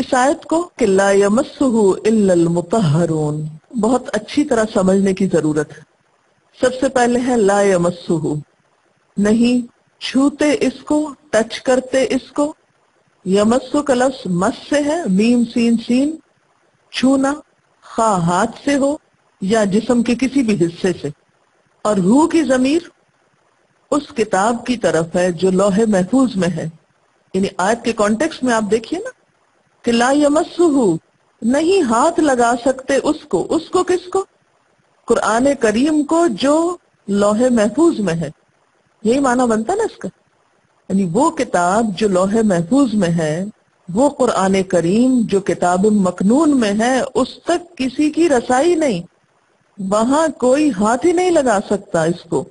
इस आयत को कि ला यमस्सुहु इल्लल मुतहहरून बहुत अच्छी तरह समझने की जरूरत है। सबसे पहले है ला यमस्सुहु, नहीं छूते इसको, टच करते इसको। यमस्सु का लफ्ज मस से है, मीम सीन सीन, छूना खा हाथ से हो या जिस्म के किसी भी हिस्से से। और हु की जमीर उस किताब की तरफ है जो लौहे महफूज में है। यानी आयत के कॉन्टेक्स्ट में आप देखिए ना कि ला यमस्सुहु, नहीं हाथ लगा सकते उसको। उसको किसको? कुरान करीम को जो लौहे महफूज में है। यही माना बनता ना इसका। यानी वो किताब जो लौहे महफूज में है, वो कुरान करीम जो किताब मकनून में है, उस तक किसी की रसाई नहीं, वहां कोई हाथ ही नहीं लगा सकता इसको।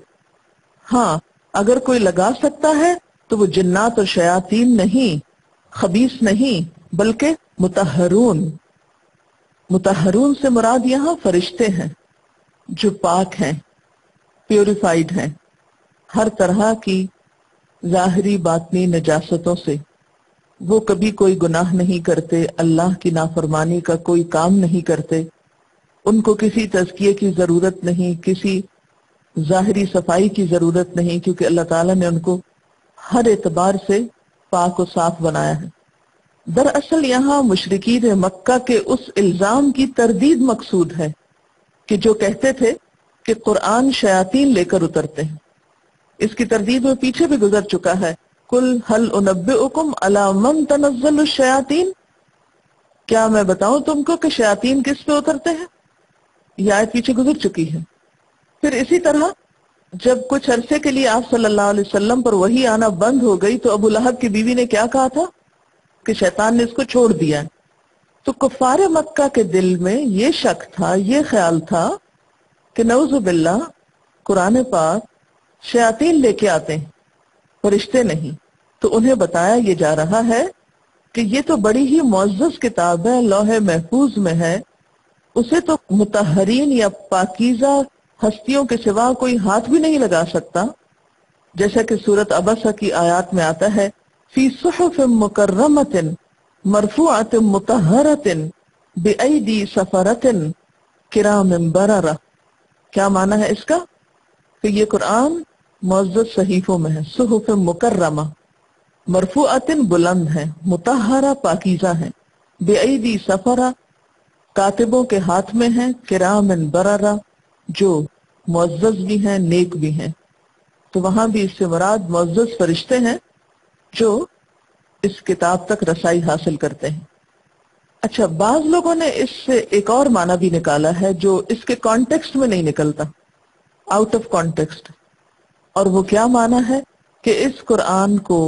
हाँ, अगर कोई लगा सकता है तो वो जिन्नात और शयातीन नहीं, खबीस नहीं, बल्कि मुतहरून। मुतहरून से मुराद यहाँ फरिश्ते हैं जो पाक हैं, प्योरिफाइड हैं हर तरह की जाहिरी बातनी नजासतों से। वो कभी कोई गुनाह नहीं करते, अल्लाह की नाफरमानी का कोई काम नहीं करते, उनको किसी तज़किये की जरूरत नहीं, किसी जाहिरी सफाई की जरूरत नहीं, क्योंकि अल्लाह ताला ने उनको हर एतबार से पाक और साफ बनाया है। दरअसल यहाँ मुशरिकीन मक्का के उस इल्जाम की तरदीद मकसूद है कि जो कहते थे कि कुरान शयातीन लेकर उतरते हैं। इसकी तरदीद में पीछे भी गुजर चुका है। कुल हल उनब्बिउकुम अला मन तनज़्ज़लु शयातीन, क्या मैं बताऊं तुमको कि शयातीन किस पे उतरते हैं? यह आयत पीछे गुजर चुकी है। फिर इसी तरह जब कुछ अरसे के लिए आप सल्लल्लाहु अलैहि वसल्लम पर वही आना बंद हो गई तो अबू लहब की बीवी ने क्या कहा था कि शैतान ने इसको छोड़ दिया है। तो कुफार मक्का के दिल में ये शक था, ये ख्याल था कि नऊज़ु बिल्लाह कुरान पाक शयातीन लेके आते हैं, फरिश्ते नहीं। तो उन्हें बताया ये जा रहा है कि ये तो बड़ी ही मुअज़्ज़ज़ किताब है, लौहे महफूज में है, उसे तो मुतहरीन या पाकीज़ा हस्तियों के सिवा कोई हाथ भी नहीं लगा सकता। जैसा कि सूरत अबसा की आयत में आता है, फी सुहुफ़िन मुकर्रमतिन मरफूअतिन मुतहहरतिन बिअयदी सफरतिन किरामिन बररा। क्या माना है इसका? कि ये कुरान मुअज़्ज़ज़ सहीफों में है। सुहुफ़ मुकर्रमा, मरफूअतिन बुलंद है, मुतहहरा पाकीज़ा है, बिअयदी सफरा कातिबों के हाथ में है, किरामिन बररा जो मुअज़्ज़ज़ भी हैं, नेक भी हैं। तो वहां भी इससे मुराद मुअज़्ज़ज़ फरिश्ते हैं जो इस किताब तक रसाई हासिल करते हैं। अच्छा, बाज लोगों ने इससे एक और माना भी निकाला है जो इसके कॉन्टेक्स्ट में नहीं निकलता, आउट ऑफ कॉन्टेक्स्ट। और वो क्या माना है कि इस कुरान को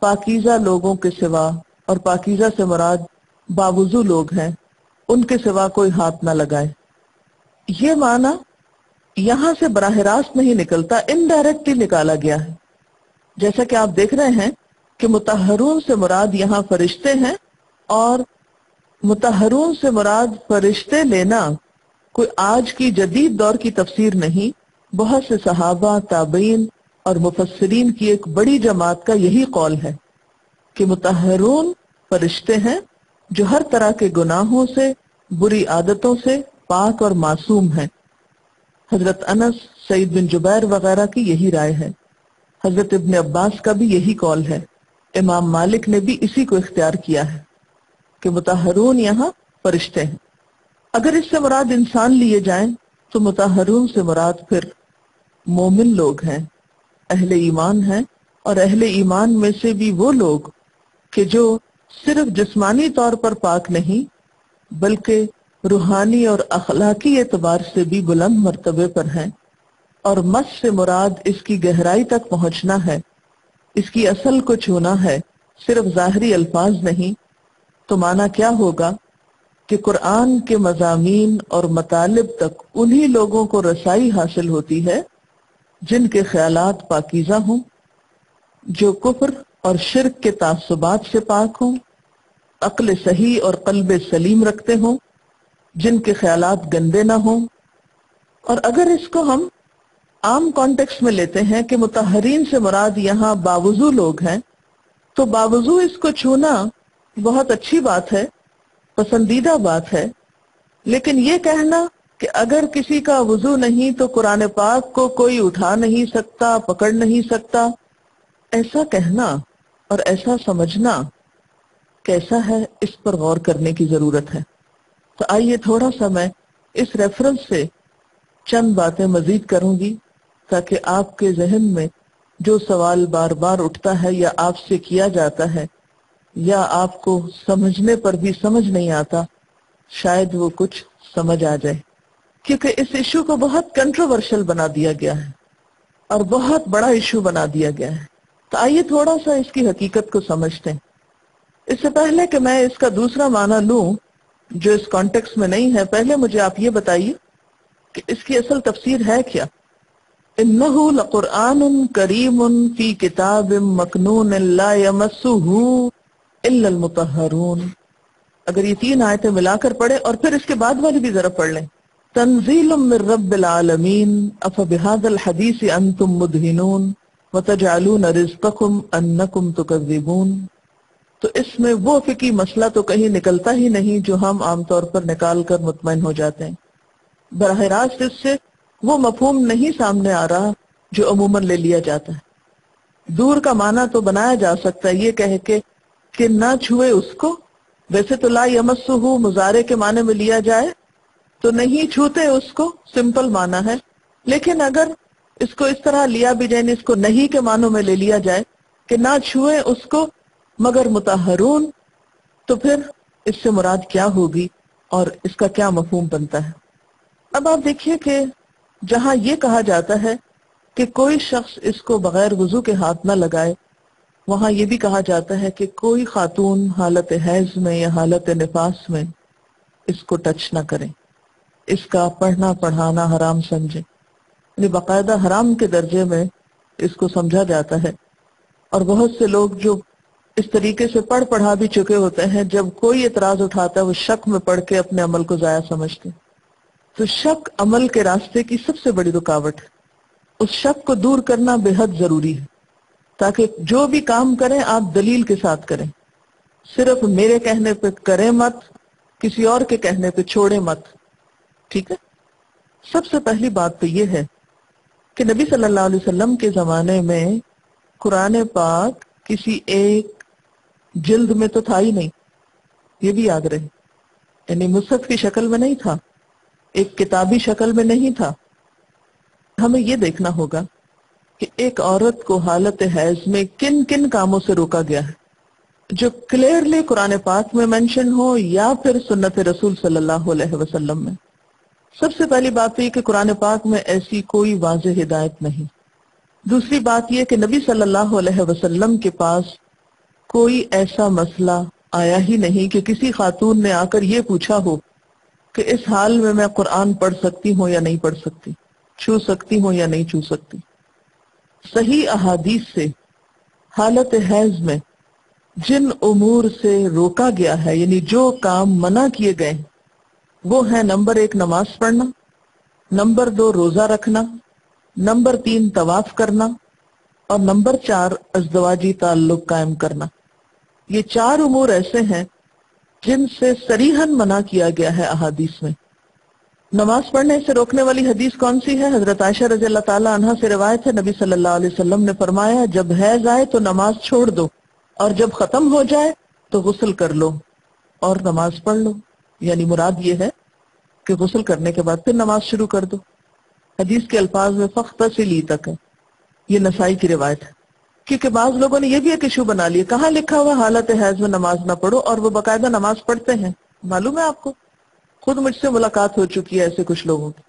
पाकीज़ा लोगों के सिवा, और पाकीज़ा से मुराद बावुज़ू लोग हैं, उनके सिवा कोई हाथ ना लगाए। ये माना यहां से बराह रास्त नहीं निकलता, इनडायरेक्टली निकाला गया है। जैसा कि आप देख रहे हैं कि मुतहरून से मुराद यहाँ फरिश्ते हैं, और मुतहरून से मुराद फरिश्ते लेना कोई आज की जदीद दौर की तफसीर नहीं। बहुत से सहाबा, ताबईन और मुफस्सिरीन की एक बड़ी जमात का यही कौल है कि मुतहरून फरिश्ते हैं जो हर तरह के गुनाहों से, बुरी आदतों से पाक और मासूम हैं। हजरत अनस, सईद बिन जुबैर वगैरह की यही राय है। हजरत इब्न अब्बास का भी यही कौल है। इमाम मालिक ने भी इसी को इख्तियार किया है कि मुतहरून यहाँ फरिश्ते हैं। अगर इससे मुराद इंसान लिए जाएं तो मुतहरून से मुराद फिर मोमिन लोग हैं, अहले ईमान हैं। और अहले ईमान में से भी वो लोग कि जो सिर्फ जिस्मानी तौर पर पाक नहीं बल्कि रूहानी और अखलाकी एतबार से भी बुलंद मर्तबे पर हैं। और मस से मुराद इसकी गहराई तक पहुंचना है, इसकी असल को छूना है, सिर्फ जाहिरी अल्फाज नहीं। तो माना क्या होगा कि कुरान के मज़ामीन और मतालिब तक उन्हीं लोगों को रसाई हासिल होती है जिनके ख्यालात पाकीज़ा हों, जो कुफ्र और शिर्क के तासुबात से पाक हों, अक्ल सही और कल्ब सलीम रखते हों, जिनके ख्यालात गंदे ना हों। और अगर इसको हम आम कॉन्टेक्स्ट में लेते हैं कि मुतहरीन से मुराद यहाँ बावुज़ू लोग हैं, तो बावुज़ू इसको छूना بہت اچھی بات ہے، پسندیدہ بات ہے، لیکن یہ کہنا کہ اگر کسی کا وضو نہیں تو قرآن پاک کو کوئی اٹھا نہیں سکتا، پکڑ نہیں سکتا، ایسا کہنا اور ایسا سمجھنا کیسا ہے، اس پر غور کرنے کی ضرورت ہے۔ تو آئیے تھوڑا سا میں اس ریفرنس سے چند باتیں مزید کروں گی تاکہ آپ کے ذہن میں جو سوال بار بار اٹھتا ہے یا آپ سے کیا جاتا ہے یا آپ کو سمجھنے پر بھی سمجھ نہیں آتا، شاید وہ کچھ سمجھ آ جائے، کیونکہ اس ایشو کو بہت کنٹروورشل بنا دیا گیا ہے اور بہت بڑا ایشو بنا دیا گیا ہے۔ تو آئیے تھوڑا سا اس کی حقیقت کو سمجھتے ہیں۔ اس سے پہلے کہ میں اس کا دوسرا معنی لوں جو اس کانٹیکس میں نہیں ہے، پہلے مجھے آپ یہ بتائیے کہ اس کی اصل تفسیر ہے کیا؟ انہ لقرآن کریم فی کتاب مکنون لا یمسہ الا المطہرون۔ اگر یہ تین آیتیں ملا کر پڑھے اور پھر اس کے بعد والی بھی ذرا پڑھ لیں، تنزیل من رب العالمین افبہذا الحدیث انتم مدہنون وتجعلون رزقکم انکم تکذبون۔ تو اس میں وہ فقہی مسئلہ تو کہیں نکلتا ہی نہیں جو ہم عام طور پر نکال کر مطمئن ہو جاتے ہیں۔ براہ راست اس سے وہ مفہوم نہیں سامنے آ رہا جو عموماً لے لیا جاتا ہے۔ دور کا معنی تو بنایا جا سکتا ہے یہ کہہ کے کہ نہ چھوئے اس کو، ویسے تو لا یمسہ مضارع کے معنی میں لیا جائے تو نہیں چھوتے اس کو، سمپل معنی ہے، لیکن اگر اس کو اس طرح لیا بھی جائے، اس کو نہیں کے معنوں میں لے لیا جائے کہ نہ چھوئے اس کو مگر مطہرون، تو پھر اس سے مراد کیا ہوگی اور اس کا کیا مفہوم بنتا ہے؟ اب آپ دیکھیے کہ جہاں یہ کہا جاتا ہے کہ کوئی شخص اس کو بغیر وضو کے ہاتھ نہ لگائے، وہاں یہ بھی کہا جاتا ہے کہ کوئی خاتون حالت حیض میں یا حالت نفاس میں اس کو ٹچ نہ کریں، اس کا پڑھنا پڑھانا حرام سمجھیں، یعنی باقاعدہ حرام کے درجے میں اس کو سمجھا جاتا ہے۔ اور بہت سے لوگ جو اس طریقے سے پڑھا بھی چکے ہوتے ہیں، جب کوئی اعتراض اٹھاتا ہے وہ شک میں پڑھ کے اپنے عمل کو ضائع سمجھتے ہیں۔ تو شک عمل کے راستے کی سب سے بڑی رکاوٹ ہے، اس شک کو دور کرنا بے حد ضروری ہے تاکہ جو بھی کام کریں آپ دلیل کے ساتھ کریں، صرف میرے کہنے پہ کریں مت، کسی اور کے کہنے پہ چھوڑیں مت، ٹھیک ہے؟ سب سے پہلی بات تو یہ ہے کہ نبی صلی اللہ علیہ وسلم کے زمانے میں قرآن پاک کسی ایک جلد میں تو تھا ہی نہیں، یہ بھی یاد رہے، یعنی مصحف کی شکل میں نہیں تھا، ایک کتابی شکل میں نہیں تھا۔ ہمیں یہ دیکھنا ہوگا کہ ایک عورت کو حالت حیض میں کن کن کاموں سے روکا گیا ہے جو کلیئرلی قرآن پاک میں مینشن ہو یا پھر سنت رسول صلی اللہ علیہ وسلم میں۔ سب سے پہلی بات تو یہ کہ قرآن پاک میں ایسی کوئی واضح ہدایت نہیں۔ دوسری بات یہ کہ نبی صلی اللہ علیہ وسلم کے پاس کوئی ایسا مسئلہ آیا ہی نہیں کہ کسی خاتون نے آ کر یہ پوچھا ہو کہ اس حال میں میں قرآن پڑھ سکتی ہوں یا نہیں پڑھ سکتی، چھو سکتی ہوں یا نہیں چھو سکتی۔ صحیح احادیث سے حالت حیض میں جن امور سے روکا گیا ہے، یعنی جو کام منع کیے گئے ہیں، وہ ہے نمبر 1 نماز پڑھنا، نمبر 2 روزہ رکھنا، نمبر 3 طواف کرنا، اور نمبر 4 ازدواجی تعلق قائم کرنا۔ یہ 4 امور ایسے ہیں جن سے صریحاً منع کیا گیا ہے احادیث میں۔ نماز پڑھنے سے روکنے والی حدیث کون سی ہے؟ حضرت عائشہ رضی اللہ تعالی عنہا سے روایت ہے، نبی صلی اللہ علیہ وسلم نے فرمایا جب حیض آئے تو نماز چھوڑ دو، اور جب ختم ہو جائے تو غسل کر لو اور نماز پڑھ لو۔ یعنی مراد یہ ہے کہ غسل کرنے کے بعد پھر نماز شروع کر دو۔ حدیث کے الفاظ میں فاغتسلی تک ہے، یہ نسائی کی روایت ہے، کیونکہ بعض لوگوں نے یہ بھی ایک ایشو بنا لیا، کہاں لکھا ہوا حالت حیض میں نماز نہ پڑھو، اور وہ باقاعدہ نماز پڑھتے ہیں۔ معلوم ہے آپ کو، خود مجھ سے ملاقات ہو چکی ہے ایسے کچھ لوگوں کی،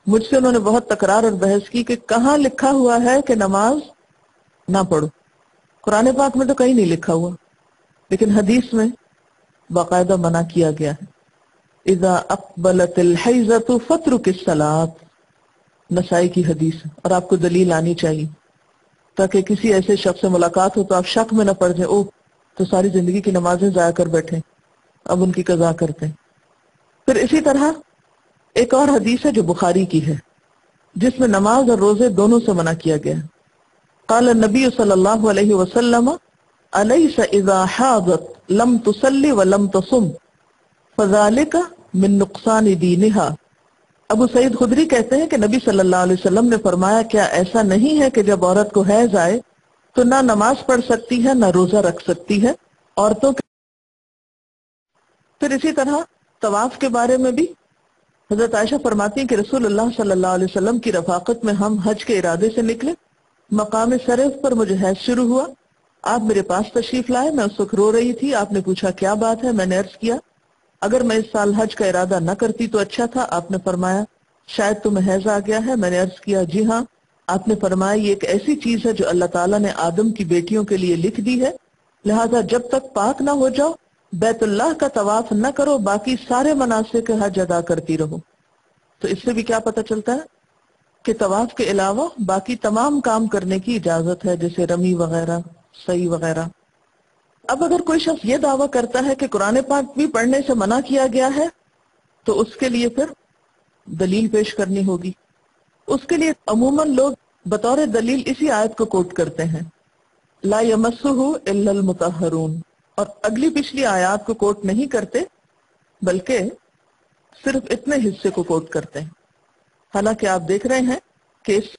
مجھ سے انہوں نے بہت تکرار اور بحث کی کہ کہاں لکھا ہوا ہے کہ نماز نہ پڑھو۔ قرآن پاک میں تو کہیں نہیں لکھا ہوا، لیکن حدیث میں باقاعدہ منع کیا گیا ہے۔ اذا اقبلت الحیضۃ فاترک الصلاۃ، نسائی کی حدیث، اور آپ کو دلیل آنی چاہیے تاکہ کسی ایسے شخص سے ملاقات ہو تو آپ شک میں نہ پڑ جائیں، اوہ تو ساری زندگی کی نمازیں ضائع کر بیٹھے، اب ان کی قضا کرتے ہیں۔ پھر اسی طرح ایک اور حدیث ہے جو بخاری کی ہے، جس میں نماز اور روزے دونوں سے منع کیا گیا ہے۔ قال النبی صلی اللہ علیہ وسلم अलैस इज़ा हाज़त लम तुसल्ली व लम तसुम फज़ालिका मिन नुक़सान दीनिहा। अबू सईद खुदरी कहते हैं कि नबी सल्लल्लाहु अलैहि वसल्लम ने फरमाया, क्या ऐसा नहीं है कि जब औरत को हैज आए तो ना नमाज पढ़ सकती है ना रोजा रख सकती है औरतों के। फिर इसी तरह तवाफ के बारे में भी हजरत आयशा फरमाती हैं कि रसूलुल्लाह सल्लल्लाहु अलैहि वसल्लम की रफाकत में हम हज के इरादे से निकले। मकाम शरीफ पर मुझे हैज शुरू हुआ, आप मेरे पास तशरीफ लाए, मैं उस वक्त रो रही थी। आपने पूछा क्या बात है, मैंने अर्ज किया अगर मैं इस साल हज का इरादा न करती तो अच्छा था। आपने फरमाया शायद तुम्हें हैज आ गया है। मैंने अर्ज किया जी हाँ। आपने फरमाया ये एक ऐसी चीज है जो अल्लाह ताला ने आदम की बेटियों के लिए लिख दी है, लिहाजा जब तक पाक ना हो जाओ बैतुल्लाह का तवाफ न करो, बाकी सारे मनासिक हज अदा करती रहो। तो इससे भी क्या पता चलता है कि तवाफ के अलावा बाकी तमाम काम करने की इजाजत है, जैसे रमी वगैरह, सही वगैरह। अब अगर कोई शख्स ये दावा करता है कि कुरान पाक भी पढ़ने से मना किया गया है तो उसके लिए फिर दलील पेश करनी होगी। उसके लिए अमूमन लोग बतौर दलील इसी आयत को कोट करते हैं, ला यमस्सुहु इल्लल मुतहहरून, और अगली पिछली आयत को कोट नहीं करते बल्कि सिर्फ इतने हिस्से को कोट करते हैं। हालांकि आप देख रहे हैं कि इस